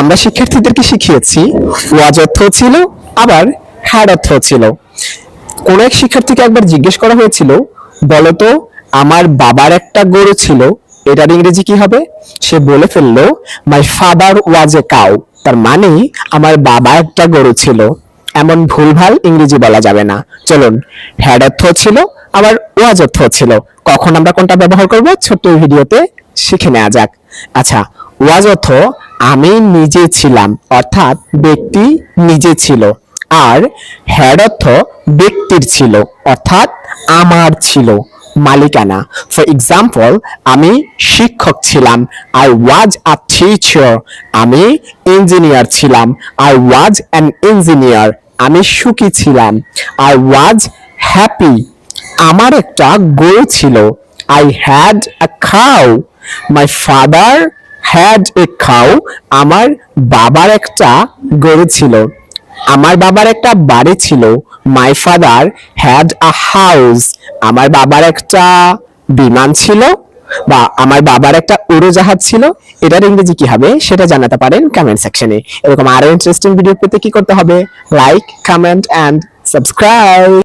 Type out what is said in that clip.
আমরা শিক্ষার্থীদেরকে শিখিয়েছি ওয়াজ অর্থ ছিল, আবার হ্যাড অর্থ ছিল। কোন এক শিক্ষার্থীকে একবার জিজ্ঞেস করা হয়েছিল, বলতো আমার বাবার একটা গরু ছিল, এটার ইংরেজি কি হবে? সে বলে ফেললো, my father was a cow. তার মানে আমার বাবা একটা গরু ছিল। এমন ভুলভাল ইংরেজি বলা যাবে না। চলুন, হ্যাড অর্থ ছিল, আবার ওয়াজ অর্থ ছিল। কখন আমরা কোনটা ব্যবহার করব ছোট্ট ভিডিওতে শিখে নেওয়া যাক। আচ্ছা, ওয়াজ অর্থ আমি নিজে ছিলাম, অর্থাৎ ব্যক্তি নিজে ছিল। আর হ্যাড অর্থ ব্যক্তির ছিল, অর্থাৎ আমার ছিল, মালিকানা। ফর এক্সাম্পল, আমি শিক্ষক ছিলাম, আই ওয়াজ আ টিচার। আমি ইঞ্জিনিয়ার ছিলাম, আই ওয়াজ অ্যান ইঞ্জিনিয়ার। আমি সুখী ছিলাম, আই ওয়াজ হ্যাপি। আমার একটা গরু ছিল, I had a cow. My father had a cow. আমার বাবার একটা গরু ছিল। আমার বাবার একটা বাড়ি ছিল, my father had a house. আমার বাবার একটা বিমান ছিল, বা আমার বাবার একটা উড়োজাহাজ ছিল। এটার ইংরেজি কি হবে সেটা জানাতে পারেন কমেন্ট সেকশনে। এরকম আরো ইন্টারেস্টিং ভিডিও পেতে কি করতে হবে? Like, comment and subscribe.